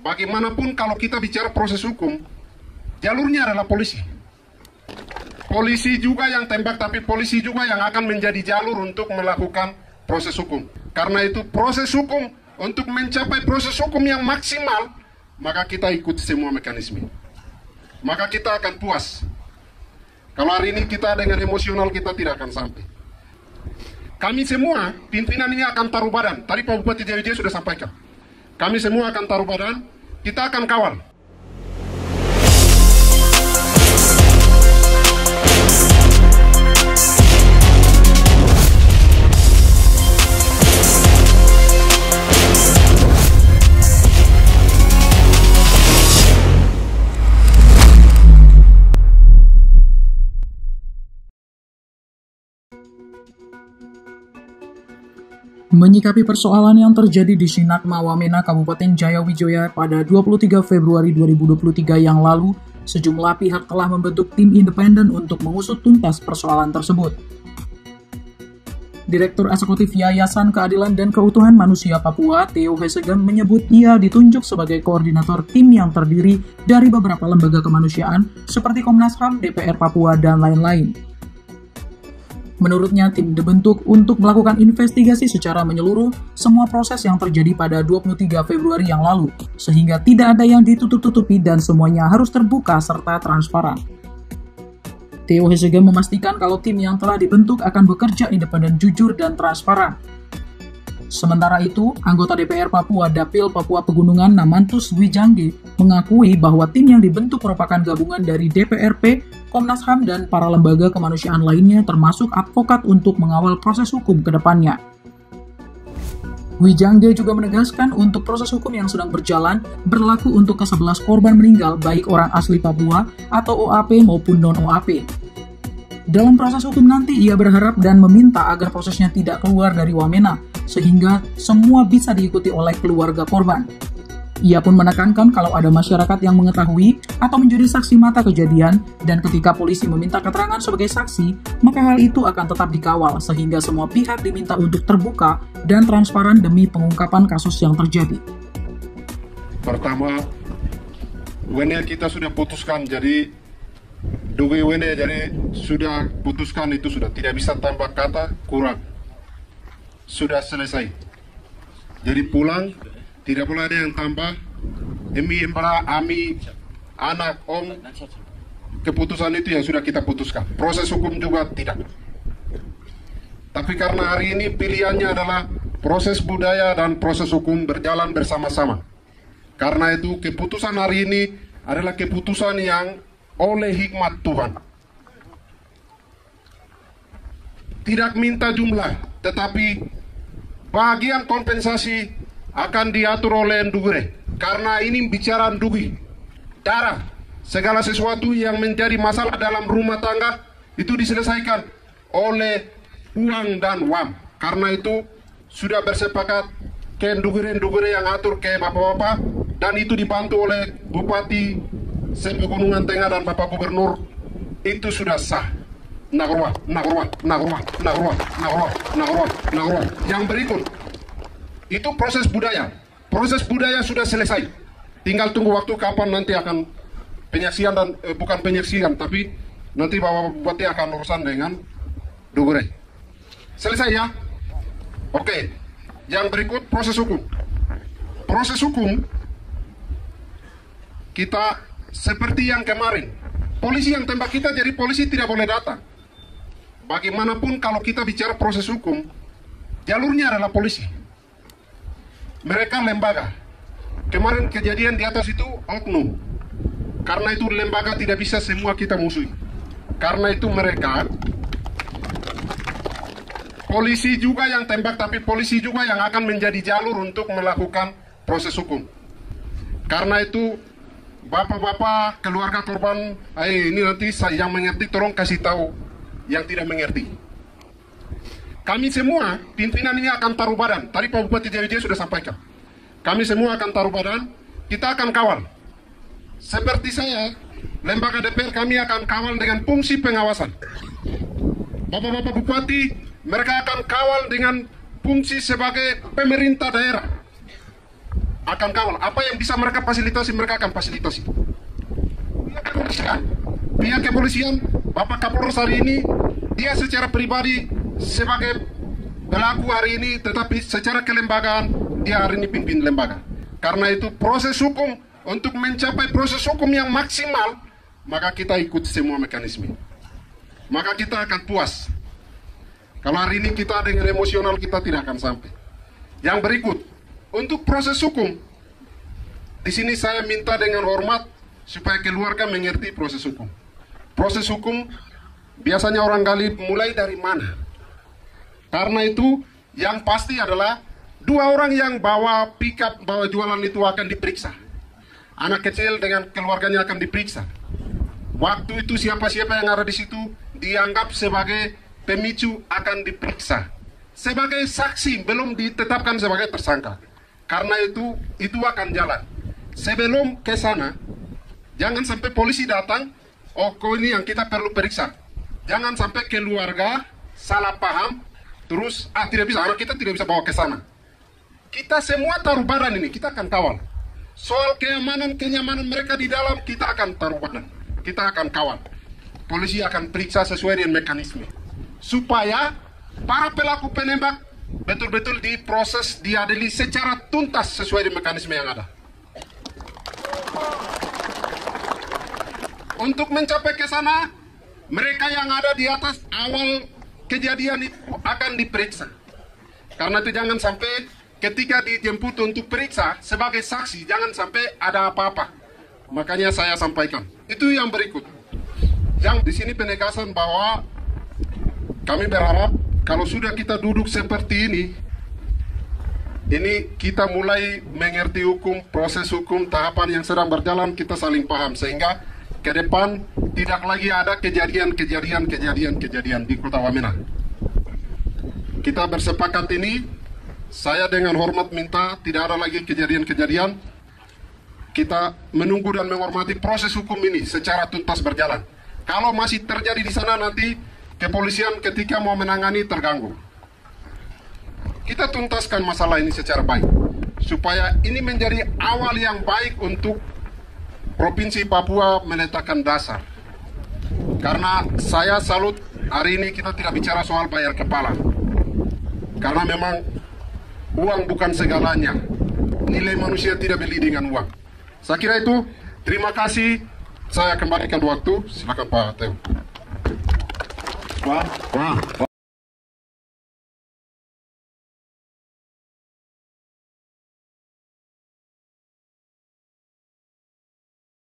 bagaimanapun kalau kita bicara proses hukum, jalurnya adalah polisi. Polisi juga yang tembak, tapi polisi juga yang akan menjadi jalur untuk melakukan proses hukum. Karena itu proses hukum, untuk mencapai proses hukum yang maksimal, maka kita ikut semua mekanisme. Maka kita akan puas. Kalau hari ini kita dengan emosional, kita tidak akan sampai. Kami semua, pimpinan ini akan taruh badan. Tadi Pak Bupati Jaya Wijaya sudah sampaikan. Kami semua akan taruh badan, kita akan kawal. Menyikapi persoalan yang terjadi di Sinatma Wamena, Kabupaten Jaya Wijaya pada 23 Februari 2023 yang lalu, sejumlah pihak telah membentuk tim independen untuk mengusut tuntas persoalan tersebut. Direktur Eksekutif Yayasan Keadilan dan Keutuhan Manusia Papua, Theo Hesegem, menyebut ia ditunjuk sebagai koordinator tim yang terdiri dari beberapa lembaga kemanusiaan seperti Komnas HAM, DPR Papua, dan lain-lain. Menurutnya, tim dibentuk untuk melakukan investigasi secara menyeluruh semua proses yang terjadi pada 23 Februari yang lalu, sehingga tidak ada yang ditutup-tutupi dan semuanya harus terbuka serta transparan. Theo Hesegem memastikan kalau tim yang telah dibentuk akan bekerja independen, jujur, dan transparan. Sementara itu, anggota DPR Papua Dapil Papua Pegunungan Namantus Wijangge mengakui bahwa tim yang dibentuk merupakan gabungan dari DPRP, Komnas HAM, dan para lembaga kemanusiaan lainnya termasuk advokat untuk mengawal proses hukum ke depannya. Wijangge juga menegaskan untuk proses hukum yang sedang berjalan berlaku untuk ke-11 korban meninggal baik orang asli Papua atau OAP maupun non-OAP. Dalam proses hukum nanti, ia berharap dan meminta agar prosesnya tidak keluar dari Wamena, sehingga semua bisa diikuti oleh keluarga korban. Ia pun menekankan kalau ada masyarakat yang mengetahui atau menjadi saksi mata kejadian, dan ketika polisi meminta keterangan sebagai saksi, maka hal itu akan tetap dikawal, sehingga semua pihak diminta untuk terbuka dan transparan demi pengungkapan kasus yang terjadi. Pertama, WNE kita sudah putuskan, jadi Dugi WNE jadi sudah putuskan, itu sudah tidak bisa tambah kata kurang. Sudah selesai. Jadi pulang, tidak boleh ada yang tambah. Emi, embara, ami, anak, om. Keputusan itu yang sudah kita putuskan. Proses hukum juga tidak. Tapi karena hari ini pilihannya adalah proses budaya dan proses hukum berjalan bersama-sama. Karena itu keputusan hari ini adalah keputusan yang oleh hikmat Tuhan. Tidak minta jumlah, tetapi bagian kompensasi akan diatur oleh Ndugure. Karena ini bicara Ndugi, darah, segala sesuatu yang menjadi masalah dalam rumah tangga itu diselesaikan oleh uang dan wam. Karena itu sudah bersepakat ke Ndugure yang atur ke bapak-bapak, dan itu dibantu oleh Bupati Pegunungan Tengah dan Bapak Gubernur. Itu sudah sah. Nagrua. Yang berikut itu proses budaya. Proses budaya sudah selesai. Tinggal tunggu waktu kapan nanti akan penyaksian dan bukan penyaksian, tapi nanti Bapak Bupati akan urusan dengan Dugure. Selesai ya? Oke. Yang berikut proses hukum. Proses hukum kita seperti yang kemarin. Polisi yang tembak kita, jadi polisi tidak boleh datang. Bagaimanapun kalau kita bicara proses hukum, jalurnya adalah polisi. Mereka lembaga. Kemarin kejadian di atas itu oknum. Karena itu lembaga tidak bisa semua kita musuhi. Karena itu mereka polisi juga yang tembak, tapi polisi juga yang akan menjadi jalur untuk melakukan proses hukum. Karena itu bapak-bapak keluarga korban, ini nanti yang mengerti tolong kasih tahu yang tidak mengerti. Kami semua pimpinan ini akan taruh badan. Tadi Pak Bupati Jaya Wijaya sudah sampaikan. Kami semua akan taruh badan, kita akan kawal. Seperti saya, lembaga DPR kami akan kawal dengan fungsi pengawasan. Bapak-bapak bupati, mereka akan kawal dengan fungsi sebagai pemerintah daerah. akan kawal. Apa yang bisa mereka fasilitasi, mereka akan fasilitasi. Pihak kepolisian, Bapak Kapolres hari ini, dia secara pribadi sebagai pelaku hari ini, tetapi secara kelembagaan dia hari ini pimpin lembaga. Karena itu proses hukum, untuk mencapai proses hukum yang maksimal, maka kita ikut semua mekanisme. Maka kita akan puas. Kalau hari ini kita dengan emosional, kita tidak akan sampai. Yang berikut, untuk proses hukum, di sini saya minta dengan hormat supaya keluarga mengerti proses hukum. Proses hukum biasanya orang gali mulai dari mana? Karena itu yang pasti adalah 2 orang yang bawa pickup, bawa jualan itu akan diperiksa. Anak kecil dengan keluarganya akan diperiksa. Waktu itu siapa-siapa yang ada di situ dianggap sebagai pemicu akan diperiksa. Sebagai saksi, belum ditetapkan sebagai tersangka. Karena itu akan jalan. Sebelum ke sana, jangan sampai polisi datang, oh kok ini yang kita perlu periksa. Jangan sampai keluarga salah paham, terus tidak bisa, anak kita tidak bisa bawa ke sana. Kita semua taruh badan ini, kita akan kawal. Soal kenyamanan mereka di dalam, kita akan taruh badan. Kita akan kawal. Polisi akan periksa sesuai dengan mekanisme. Supaya para pelaku penembak betul-betul diproses, diadili secara tuntas sesuai dengan mekanisme yang ada. Untuk mencapai ke sana, mereka yang ada di atas awal kejadian itu akan diperiksa. Karena itu jangan sampai ketika dijemput untuk periksa sebagai saksi, jangan sampai ada apa-apa. Makanya saya sampaikan. Itu yang berikut. Yang di sini penegasan bahwa kami berharap kalau sudah kita duduk seperti ini kita mulai mengerti hukum, proses hukum, tahapan yang sedang berjalan, kita saling paham. Sehingga ke depan tidak lagi ada kejadian di Kota Wamena. Kita bersepakat ini, saya dengan hormat minta tidak ada lagi kejadian-kejadian. Kita menunggu dan menghormati proses hukum ini secara tuntas berjalan. Kalau masih terjadi di sana nanti, kepolisian ketika mau menangani terganggu. Kita tuntaskan masalah ini secara baik. Supaya ini menjadi awal yang baik untuk Provinsi Papua meletakkan dasar. Karena saya salut, hari ini kita tidak bicara soal bayar kepala. Karena memang uang bukan segalanya. Nilai manusia tidak beli dengan uang. Saya kira itu. Terima kasih. Saya kembalikan waktu. Silakan Pak Teo.